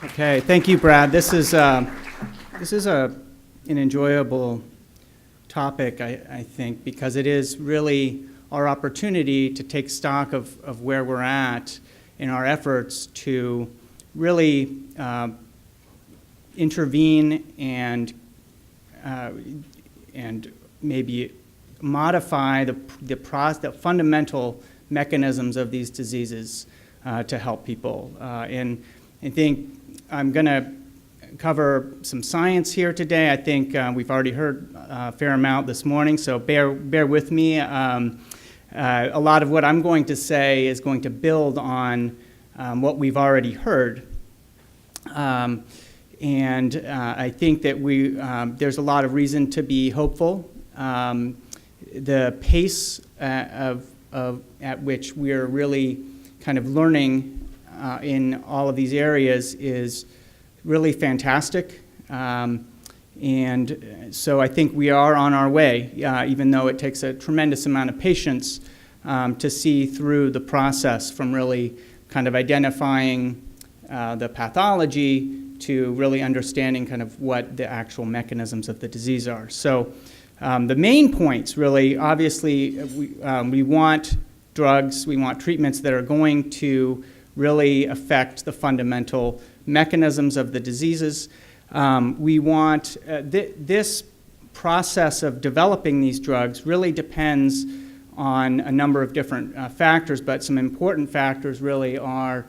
Okay, thank you, Brad. This is an enjoyable topic, I think, because it is really our opportunity to take stock of where we're at in our efforts to really intervene and maybe modify the fundamental mechanisms of these diseases to help people. And I think I'm going to cover some science here today. I think we've already heard a fair amount this morning, so bear with me. A lot of what I'm going to say is going to build on what we've already heard. And I think that there's a lot of reason to be hopeful. The pace at which we're really kind of learning in all of these areas is really fantastic. And so I think we are on our way, even though it takes a tremendous amount of patience to see through the process from really kind of identifying the pathology to really understanding kind of what the actual mechanisms of the disease are. So the main points really, obviously, we want drugs, we want treatments that are going to really affect the fundamental mechanisms of the diseases. We want this process of developing these drugs really depends on a number of different factors, but some important factors really are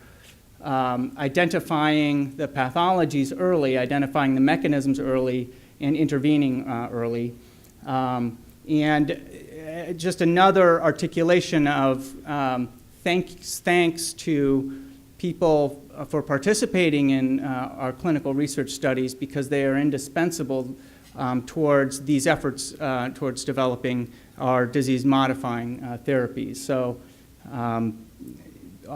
identifying the pathologies early, identifying the mechanisms early, and intervening early. And just another articulation of thanks to people for participating in our clinical research studies, because they are indispensable towards these efforts towards developing our disease-modifying therapies. So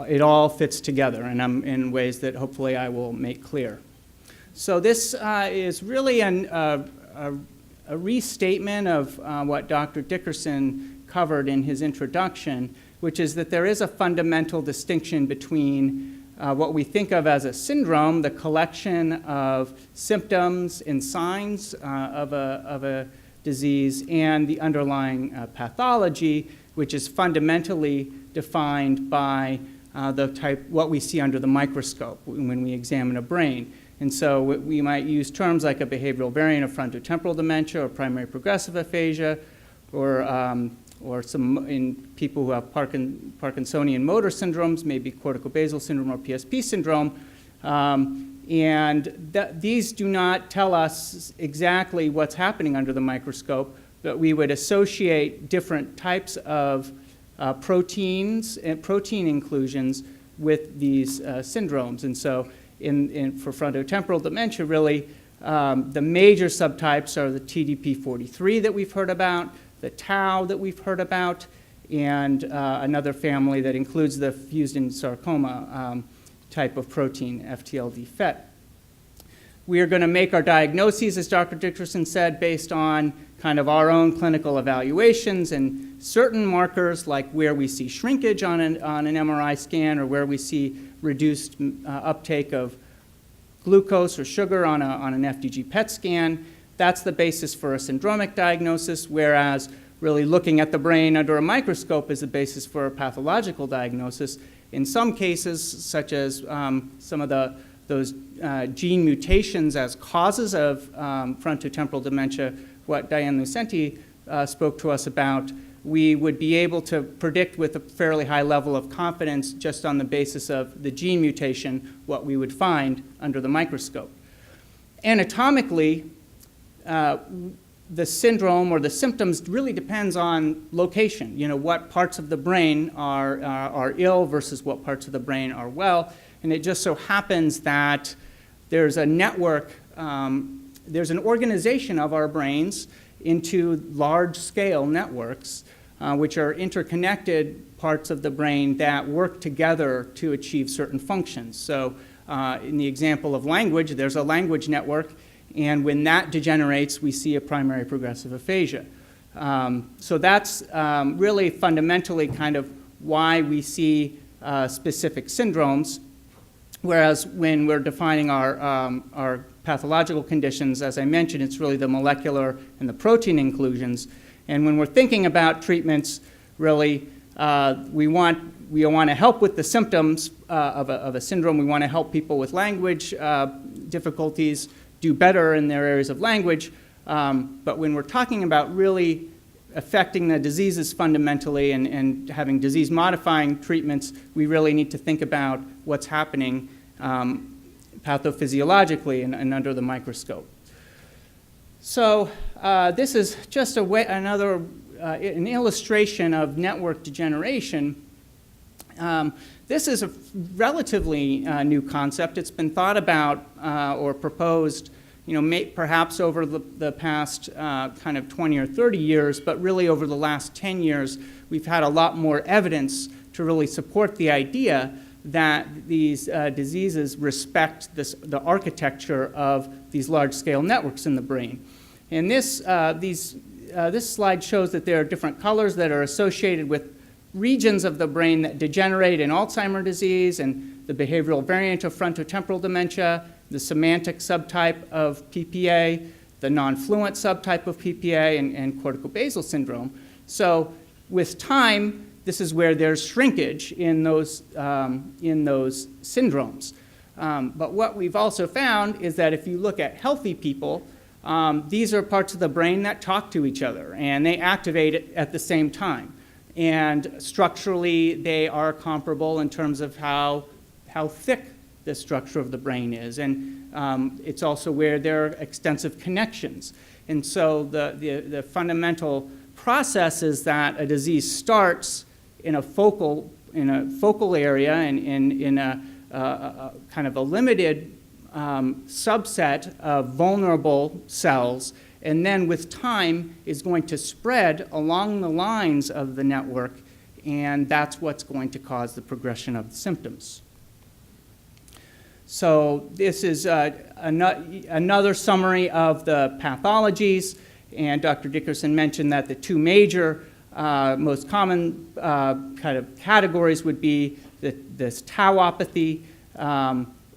it all fits together, and in ways that hopefully I will make clear. So this is really a restatement of what Dr. Dickerson covered in his introduction, which is that there is a fundamental distinction between what we think of as a syndrome, the collection of symptoms and signs of a disease, and the underlying pathology, which is fundamentally defined by what we see under the microscope when we examine a brain. And so we might use terms like a behavioral variant of frontotemporal dementia or primary progressive aphasia, or some in people who have Parkinsonian motor syndromes, maybe corticobasal syndrome or PSP syndrome. And these do not tell us exactly what's happening under the microscope, but we would associate different types of proteins and protein inclusions with these syndromes. And so for frontotemporal dementia, really, the major subtypes are the TDP-43 that we've heard about, the tau that we've heard about, and another family that includes the fused in sarcoma type of protein, FTLD-FET. We are going to make our diagnoses, as Dr. Dickerson said, based on kind of our own clinical evaluations and certain markers, like where we see shrinkage on an MRI scan, or where we see reduced uptake of glucose or sugar on an FDG PET scan. That's the basis for a syndromic diagnosis, whereas really looking at the brain under a microscope is the basis for a pathological diagnosis. In some cases, such as some of those gene mutations as causes of frontotemporal dementia, what Diane Lucenti spoke to us about, we would be able to predict with a fairly high level of confidence, just on the basis of the gene mutation, what we would find under the microscope. Anatomically, the syndrome or the symptoms really depends on location. You know, what parts of the brain are ill versus what parts of the brain are well. And it just so happens that there's a network, there's an organization of our brains into large-scale networks, which are interconnected parts of the brain that work together to achieve certain functions. So in the example of language, there's a language network, and when that degenerates, we see a primary progressive aphasia. So that's really fundamentally kind of why we see specific syndromes. Whereas when we're defining our pathological conditions, as I mentioned, it's really the molecular and the protein inclusions. And when we're thinking about treatments, really, we want to help with the symptoms of a syndrome. We want to help people with language difficulties do better in their areas of language. But when we're talking about really affecting the diseases fundamentally and having disease-modifying treatments, we really need to think about what's happening pathophysiologically and under the microscope. So this is just an illustration of network degeneration. This is a relatively new concept. It's been thought about or proposed, perhaps over the past kind of 20 or 30 years, but really over the last 10 years, we've had a lot more evidence to really support the idea that these diseases respect the architecture of these large-scale networks in the brain. And this slide shows that there are different colors that are associated with regions of the brain that degenerate in Alzheimer's disease and the behavioral variant of frontotemporal dementia, the semantic subtype of PPA, the non-fluent subtype of PPA, and corticobasal syndrome. So with time, this is where there's shrinkage in those syndromes. But what we've also found is that if you look at healthy people, these are parts of the brain that talk to each other, and they activate at the same time. And structurally, they are comparable in terms of how thick the structure of the brain is. And it's also where there are extensive connections. And so the fundamental process is that a disease starts in a focal area and in a kind of a limited subset of vulnerable cells, and then with time is going to spread along the lines of the network, and that's what's going to cause the progression of the symptoms. So this is another summary of the pathologies, and Dr. Dickerson mentioned that the two major most common kind of categories would be this tauopathy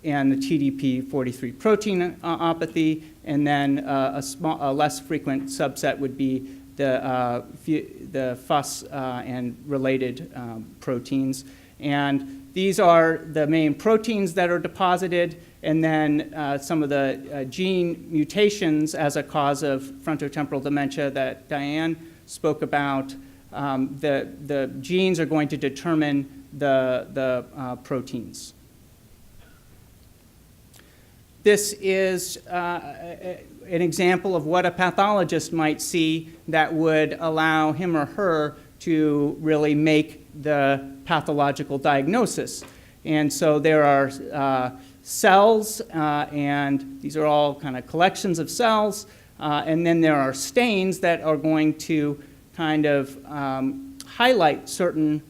and the TDP43 proteinopathy, and then a less frequent subset would be the FUS and related proteins. And these are the main proteins that are deposited, and then some of the gene mutations as a cause of frontotemporal dementia that Diane spoke about. The genes are going to determine the proteins. This is an example of what a pathologist might see that would allow him or her to really make the pathological diagnosis. And so there are cells, and these are all kind of collections of cells, and then there are stains that are going to kind of highlight certain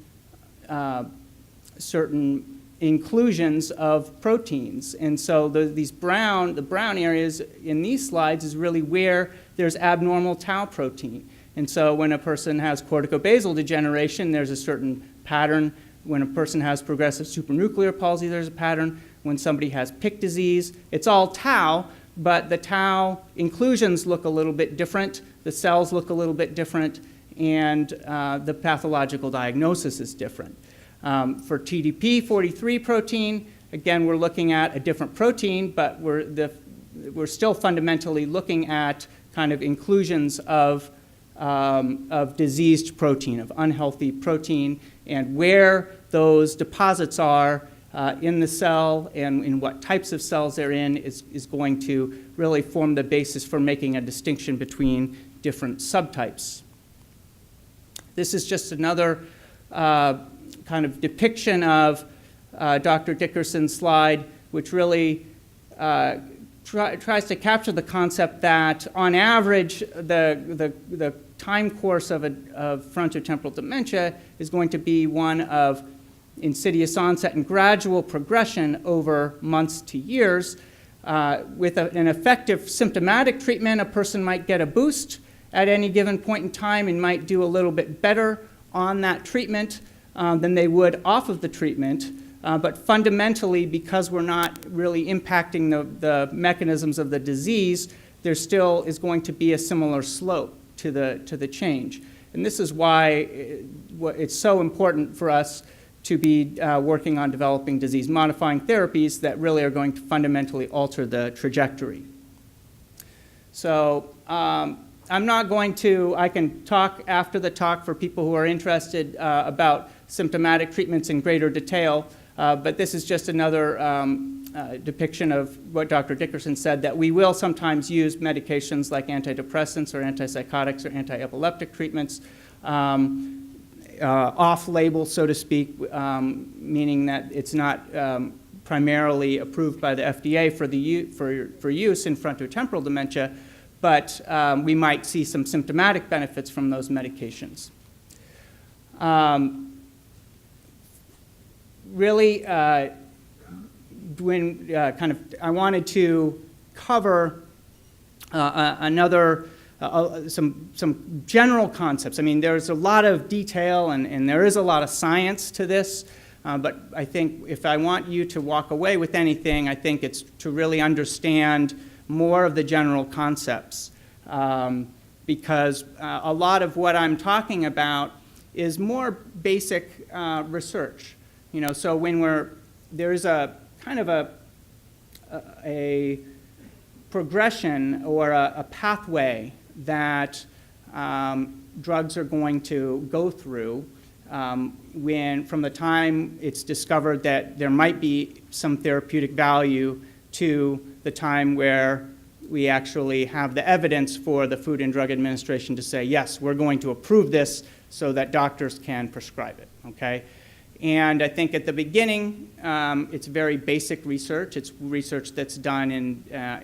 inclusions of proteins. And so the brown areas in these slides is really where there's abnormal tau protein. And so when a person has corticobasal degeneration, there's a certain pattern. When a person has progressive supranuclear palsy, there's a pattern. When somebody has Pick disease, it's all tau, but the tau inclusions look a little bit different, the cells look a little bit different, and the pathological diagnosis is different. For TDP43 protein, again, we're looking at a different protein, but we're still fundamentally looking at kind of inclusions of diseased protein, of unhealthy protein, and where those deposits are in the cell and in what types of cells they're in is going to really form the basis for making a distinction between different subtypes. This is just another kind of depiction of Dr. Dickerson's slide, which really tries to capture the concept that on average the time course of frontotemporal dementia is going to be one of insidious onset and gradual progression over months to years. With an effective symptomatic treatment, a person might get a boost at any given point in time and might do a little bit better on that treatment than they would off of the treatment. But fundamentally, because we're not really impacting the mechanisms of the disease, there still is going to be a similar slope to the change. And this is why it's so important for us to be working on developing disease-modifying therapies that really are going to fundamentally alter the trajectory. So I'm not going to, I can talk after the talk for people who are interested about symptomatic treatments in greater detail, but this is just another depiction of what Dr. Dickerson said, that we will sometimes use medications like antidepressants or antipsychotics or anti-epileptic treatments off-label, so to speak, meaning that it's not primarily approved by the FDA for use in frontotemporal dementia, but we might see some symptomatic benefits from those medications. Really, when I wanted to cover some general concepts. I mean, there's a lot of detail and there is a lot of science to this, but I think if I want you to walk away with anything, I think it's to really understand more of the general concepts, because a lot of what I'm talking about is more basic research. You know, so when there's a kind of a progression or a pathway that drugs are going to go through from the time it's discovered that there might be some therapeutic value to the time where we actually have the evidence for the Food and Drug Administration to say, yes, we're going to approve this so that doctors can prescribe it, okay? And I think at the beginning, it's very basic research. It's research that's done at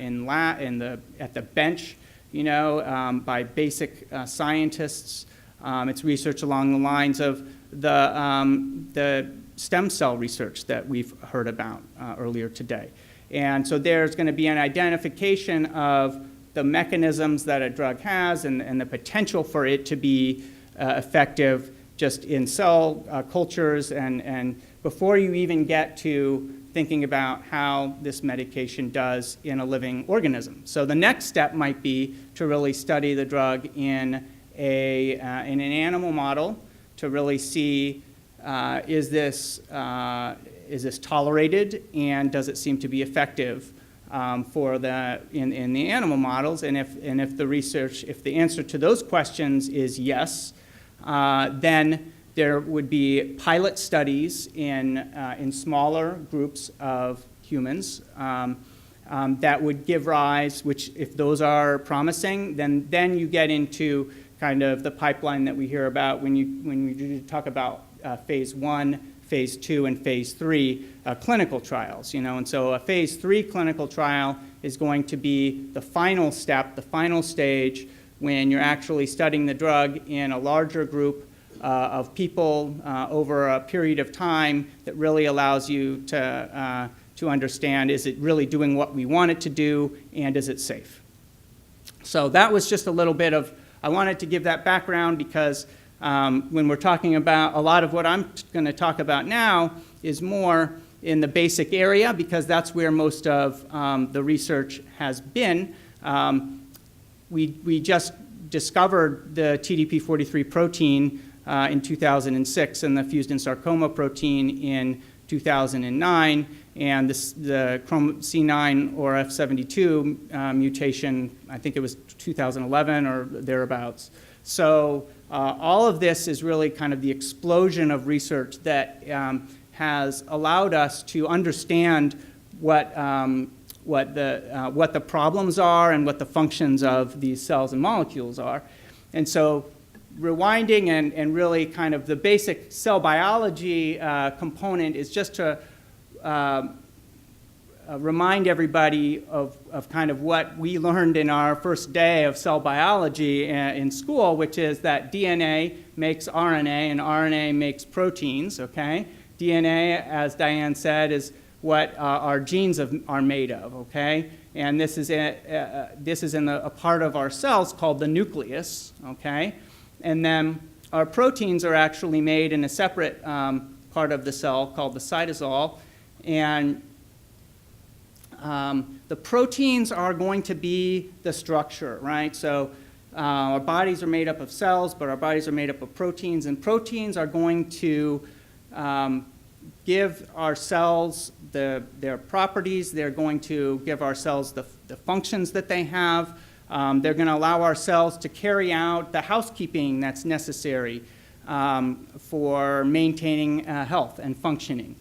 the bench, you know, by basic scientists. It's research along the lines of the stem cell research that we've heard about earlier today. And so there's going to be an identification of the mechanisms that a drug has and the potential for it to be effective just in cell cultures and before you even get to thinking about how this medication does in a living organism. So the next step might be to really study the drug in an animal model to really see is this tolerated and does it seem to be effective in the animal models, and if the answer to those questions is yes, then there would be pilot studies in smaller groups of humans that would give rise, which if those are promising, then you get into kind of the pipeline that we hear about when you talk about phase 1, phase 2, and phase 3 clinical trials. You know, and so a phase 3 clinical trial is going to be the final step, the final stage, when you're actually studying the drug in a larger group of people over a period of time that really allows you to understand, is it really doing what we want it to do, and is it safe? So that was just a little bit of, I wanted to give that background because when we're talking about, a lot of what I'm going to talk about now is more in the basic area because that's where most of the research has been. We just discovered the TDP43 protein in 2006 and the fused-in sarcoma protein in 2009, and the C9 or F72 mutation, I think it was 2011 or thereabouts. So all of this is really kind of the explosion of research that has allowed us to understand what the problems are and what the functions of these cells and molecules are. And so rewinding and really kind of the basic cell biology component is just to remind everybody of kind of what we learned in our first day of cell biology in school, which is that DNA makes RNA and RNA makes proteins, okay? DNA, as Diane said, is what our genes are made of, okay? And this is in a part of our cells called the nucleus, okay? And then our proteins are actually made in a separate part of the cell called the cytosol. And the proteins are going to be the structure, right? So our bodies are made up of cells, but our bodies are made up of proteins, and proteins are going to give our cells their properties. They're going to give our cells the functions that they have. They're going to allow our cells to carry out the housekeeping that's necessary for maintaining health and functioning.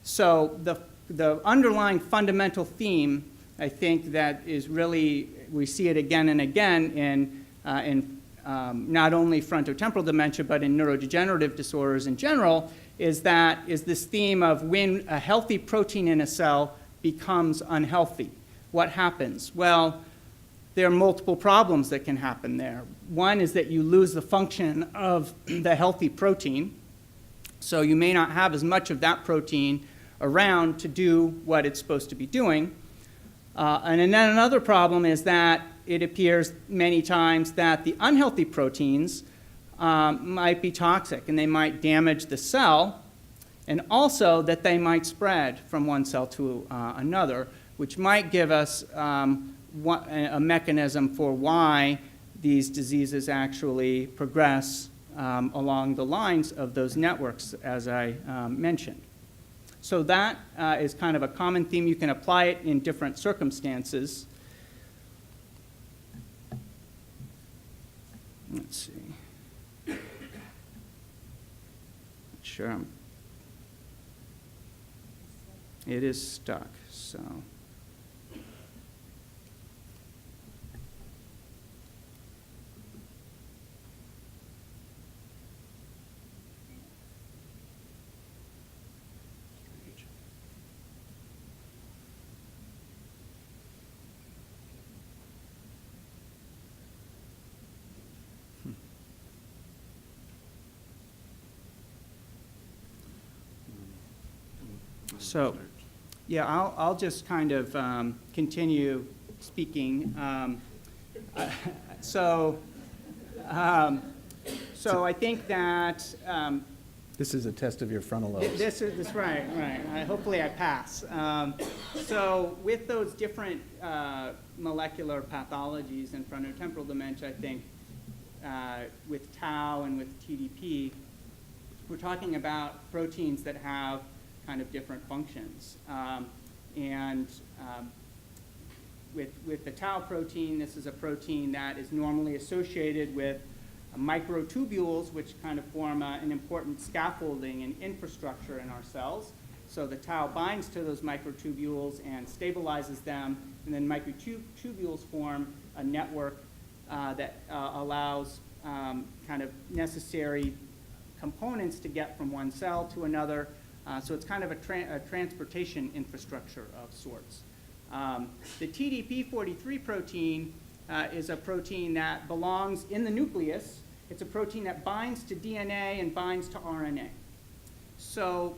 So the underlying fundamental theme, I think, that is really, we see it again and again in not only frontotemporal dementia, but in neurodegenerative disorders in general, is this theme of when a healthy protein in a cell becomes unhealthy. What happens? Well, there are multiple problems that can happen there. One is that you lose the function of the healthy protein, so you may not have as much of that protein around to do what it's supposed to be doing. And then another problem is that it appears many times that the unhealthy proteins might be toxic, and they might damage the cell, and also that they might spread from one cell to another, which might give us a mechanism for why these diseases actually progress along the lines of those networks, as I mentioned. So that is kind of a common theme. You can apply it in different circumstances. Let's see. Sure. It is stuck, so. So, yeah, I'll just kind of continue speaking. So I think that this is a test of your frontal lobes. This right. Hopefully I pass. So with those different molecular pathologies in frontotemporal dementia, I think with tau and with TDP, we're talking about proteins that have kind of different functions. With the tau protein, this is a protein that is normally associated with microtubules, which kind of form an important scaffolding and infrastructure in our cells. So the tau binds to those microtubules and stabilizes them, and then microtubules form a network that allows kind of necessary components to get from one cell to another. So it's kind of a transportation infrastructure of sorts. The TDP43 protein is a protein that belongs in the nucleus. It's a protein that binds to DNA and binds to RNA. So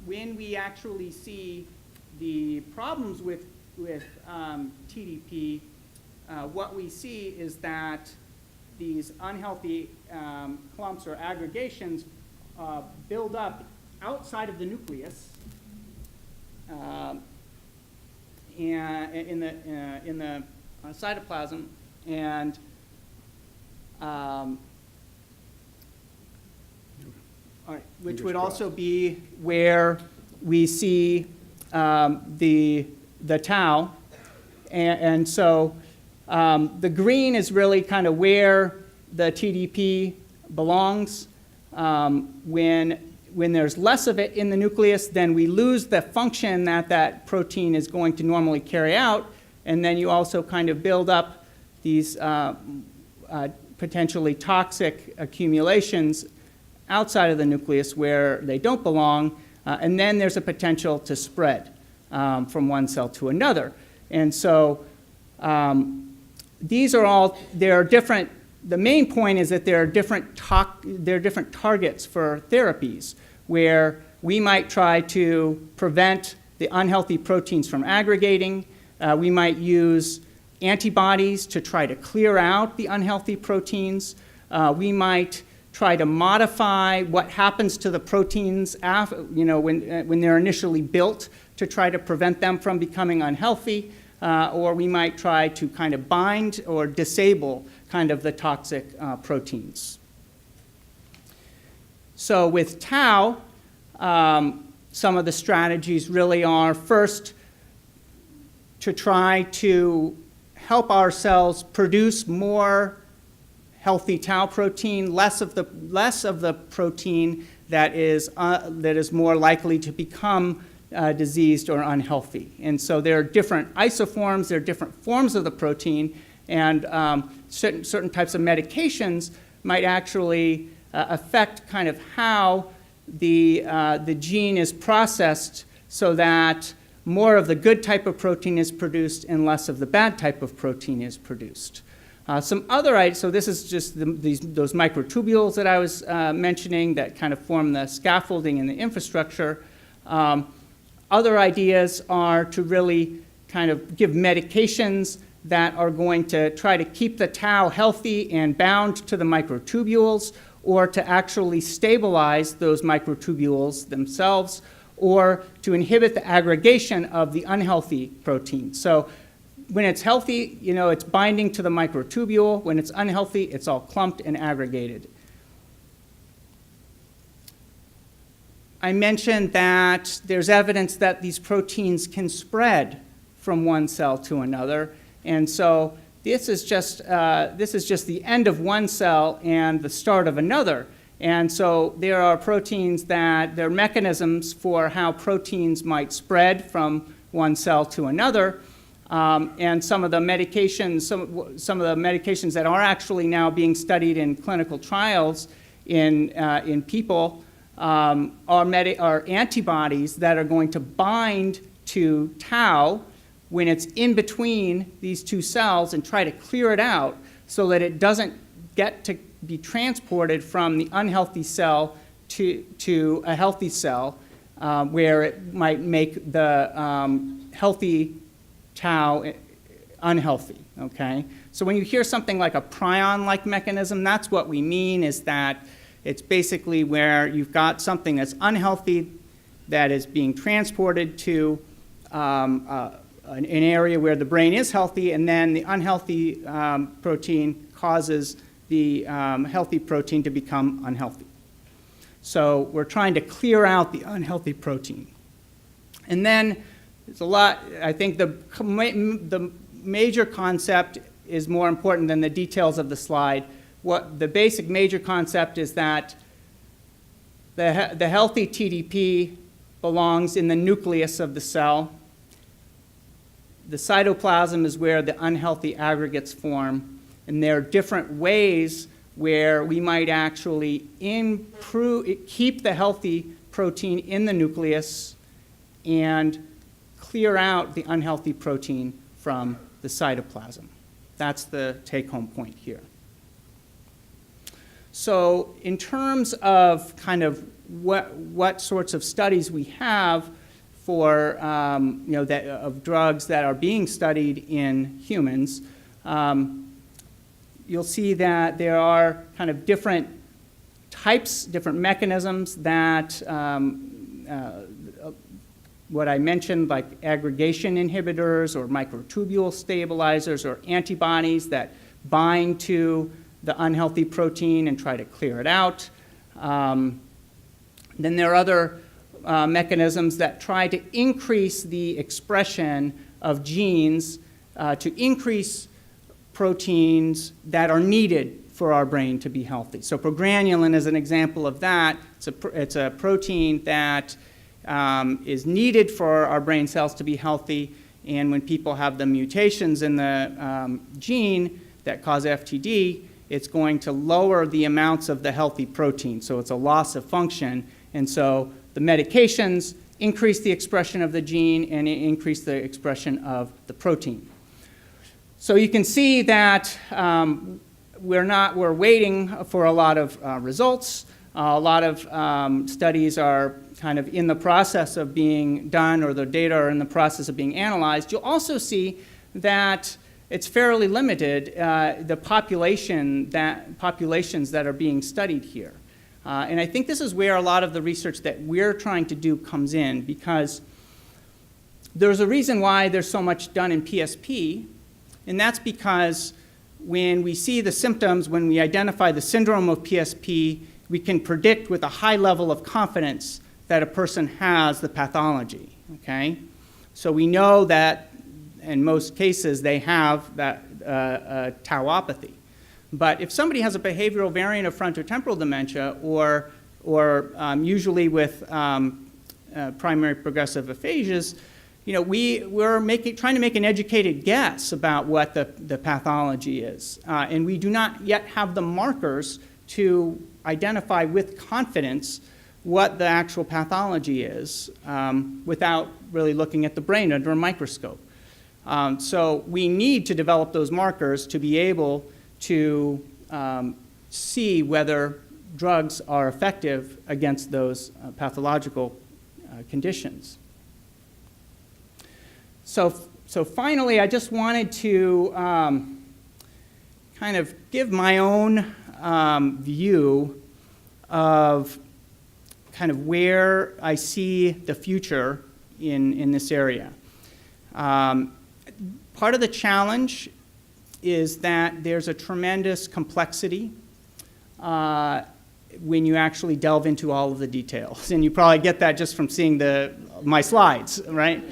when we actually see the problems with TDP, what we see is that these unhealthy clumps or aggregations build up outside of the nucleus and in the cytoplasm, and which would also be where we see the tau, and so the green is really kind of where the TDP belongs. When there's less of it in the nucleus, then we lose the function that protein is going to normally carry out, and then you also kind of build up these potentially toxic accumulations outside of the nucleus where they don't belong, and then there's a potential to spread from one cell to another. And so these are all, there are different. The main point is that there are different targets for therapies where we might try to prevent the unhealthy proteins from aggregating. We might use antibodies to try to clear out the unhealthy proteins. We might try to modify what happens to the proteins when they're initially built to try to prevent them from becoming unhealthy, or we might try to kind of bind or disable kind of the toxic proteins. So with tau, some of the strategies really are first to try to help our cells produce more healthy tau protein, less of the protein that is more likely to become diseased or unhealthy. And so there are different isoforms, there are different forms of the protein, and certain types of medications might actually affect kind of how the gene is processed so that more of the good type of protein is produced and less of the bad type of protein is produced. So this is just those microtubules that I was mentioning that kind of form the scaffolding and the infrastructure. Other ideas are to really kind of give medications that are going to try to keep the tau healthy and bound to the microtubules, or to actually stabilize those microtubules themselves, or to inhibit the aggregation of the unhealthy protein. So when it's healthy, it's binding to the microtubule. When it's unhealthy, it's all clumped and aggregated. I mentioned that there's evidence that these proteins can spread from one cell to another. And so this is just the end of one cell and the start of another. And so there are proteins there are mechanisms for how proteins might spread from one cell to another. And some of the medications that are actually now being studied in clinical trials in people are antibodies that are going to bind to tau when it's in between these two cells and try to clear it out so that it doesn't get to be transported from the unhealthy cell to a healthy cell where it might make the healthy tau unhealthy, okay? So when you hear something like a prion-like mechanism, that's what we mean, is that it's basically where you've got something that's unhealthy that is being transported to an area where the brain is healthy, and then the unhealthy protein causes the healthy protein to become unhealthy. So we're trying to clear out the unhealthy protein. And then there's a lot, I think the major concept is more important than the details of the slide. What the basic major concept is that the healthy TDP belongs in the nucleus of the cell. The cytoplasm is where the unhealthy aggregates form, and there are different ways where we might actually keep the healthy protein in the nucleus and clear out the unhealthy protein from the cytoplasm. That's the take-home point here. So in terms of kind of what sorts of studies we have for of drugs that are being studied in humans, you'll see that there are kind of different types, different mechanisms that what I mentioned, like aggregation inhibitors or microtubule stabilizers or antibodies that bind to the unhealthy protein and try to clear it out. Then there are other mechanisms that try to increase the expression of genes to increase proteins that are needed for our brain to be healthy. So progranulin is an example of that. It's a protein that is needed for our brain cells to be healthy, and when people have the mutations in the gene that cause FTD, it's going to lower the amounts of the healthy protein, so it's a loss of function. And so the medications increase the expression of the gene and increase the expression of the protein. So you can see that we're waiting for a lot of results. A lot of studies are kind of in the process of being done, or the data are in the process of being analyzed. You'll also see that it's fairly limited, the populations that are being studied here. And I think this is where a lot of the research that we're trying to do comes in, because there's a reason why there's so much done in PSP, and that's because when we see the symptoms, when we identify the syndrome of PSP, we can predict with a high level of confidence that a person has the pathology, okay? So we know that in most cases they have that tauopathy. But if somebody has a behavioral variant of frontotemporal dementia, or usually with primary progressive aphasias, you know, we're trying to make an educated guess about what the pathology is. And we do not yet have the markers to identify with confidence what the actual pathology is without really looking at the brain under a microscope. So we need to develop those markers to be able to see whether drugs are effective against those pathological conditions. So finally, I just wanted to kind of give my own view of kind of where I see the future in this area. Part of the challenge is that there's a tremendous complexity when you actually delve into all of the details. And you probably get that just from seeing my slides, right?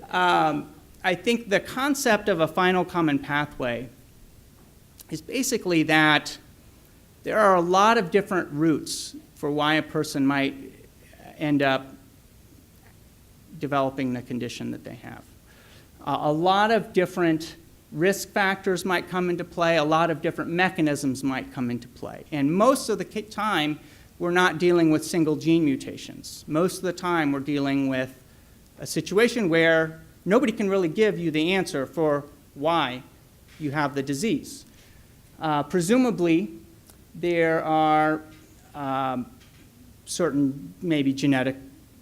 I think the concept of a final common pathway is basically that there are a lot of different routes for why a person might end up developing the condition that they have. A lot of different risk factors might come into play, a lot of different mechanisms might come into play. And most of the time, we're not dealing with single gene mutations. Most of the time, we're dealing with a situation where nobody can really give you the answer for why you have the disease. Presumably, there are certain maybe genetic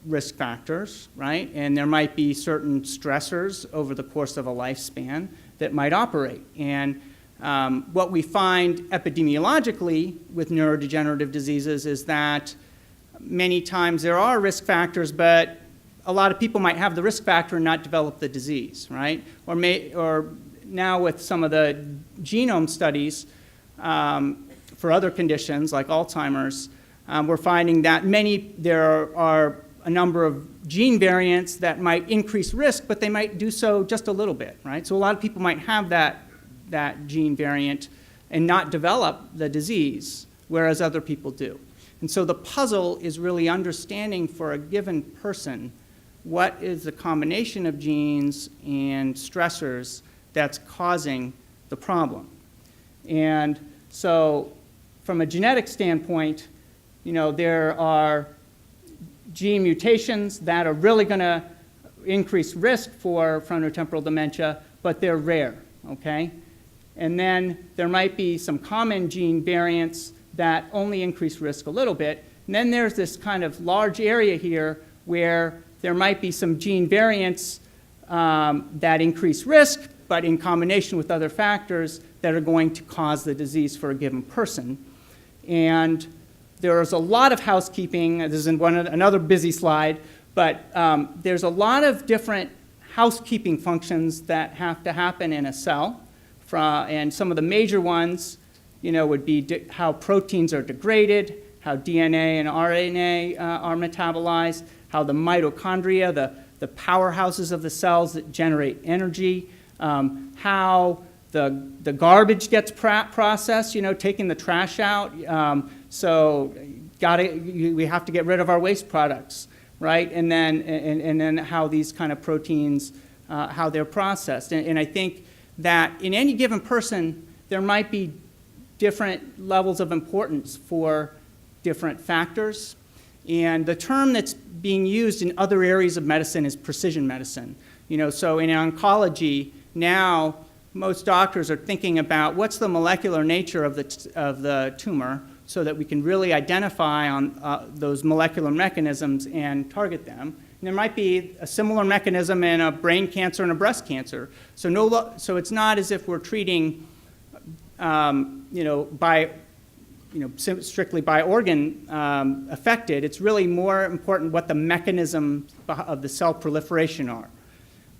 risk factors, right? And there might be certain stressors over the course of a lifespan that might operate. And what we find epidemiologically with neurodegenerative diseases is that many times there are risk factors, but a lot of people might have the risk factor and not develop the disease, right? Or now with some of the genome studies for other conditions like Alzheimer's, we're finding that there are a number of gene variants that might increase risk, but they might do so just a little bit, right? So a lot of people might have that gene variant and not develop the disease, whereas other people do. And so the puzzle is really understanding for a given person what is the combination of genes and stressors that's causing the problem. And so from a genetic standpoint, you know, there are gene mutations that are really going to increase risk for frontotemporal dementia, but they're rare, okay? And then there might be some common gene variants that only increase risk a little bit. And then there's this kind of large area here where there might be some gene variants that increase risk, but in combination with other factors that are going to cause the disease for a given person. And there's a lot of housekeeping. This is another busy slide, but there's a lot of different housekeeping functions that have to happen in a cell. And some of the major ones, you know, would be how proteins are degraded, how DNA and RNA are metabolized, how the mitochondria, the powerhouses of the cells that generate energy, how the garbage gets processed, you know, taking the trash out. So we have to get rid of our waste products, right? And then how these kind of proteins, how they're processed. And I think that in any given person, there might be different levels of importance for different factors. And the term that's being used in other areas of medicine is precision medicine. You know, so in oncology, now most doctors are thinking about what's the molecular nature of the tumor so that we can really identify on those molecular mechanisms and target them. there might be a similar mechanism in a brain cancer and a breast cancer. So it's not as if we're treating, strictly by organ affected. It's really more important what the mechanisms of the cell proliferation are.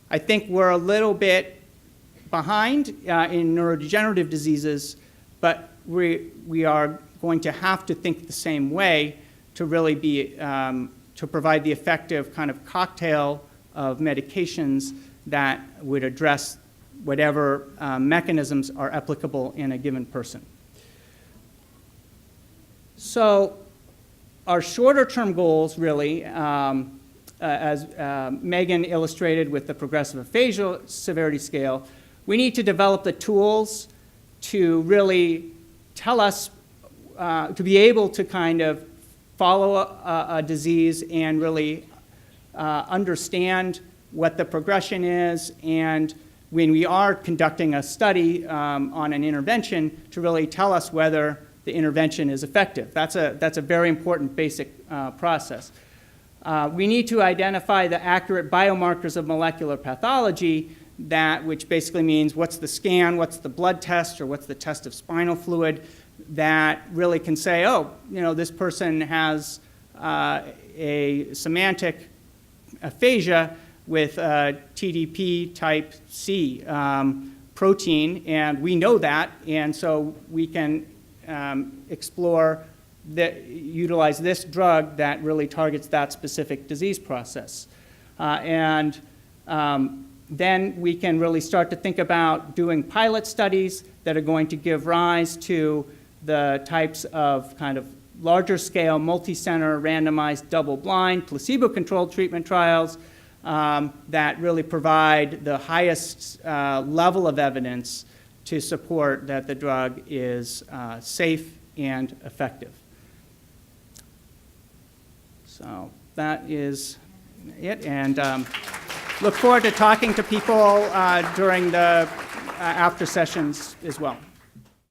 I think we're a little bit behind in neurodegenerative diseases, but we are going to have to think the same way to really be, to provide the effective kind of cocktail of medications that would address whatever mechanisms are applicable in a given person. So our shorter-term goals, really, as Megan illustrated with the progressive aphasia severity scale, we need to develop the tools to really tell us, to be able to kind of follow a disease and really understand what the progression is, and when we are conducting a study on an intervention, to really tell us whether the intervention is effective. That's a very important basic process. We need to identify the accurate biomarkers of molecular pathology, which basically means what's the scan, what's the blood test, or what's the test of spinal fluid that really can say, oh, this person has a semantic aphasia with TDP type C protein, and we know that, and so we can utilize this drug that really targets that specific disease process. Then we can really start to think about doing pilot studies that are going to give rise to the types of kind of larger scale, multi-center, randomized, double-blind, placebo-controlled treatment trials that really provide the highest level of evidence to support that the drug is safe and effective. So that is it, and look forward to talking to people during the after sessions as well.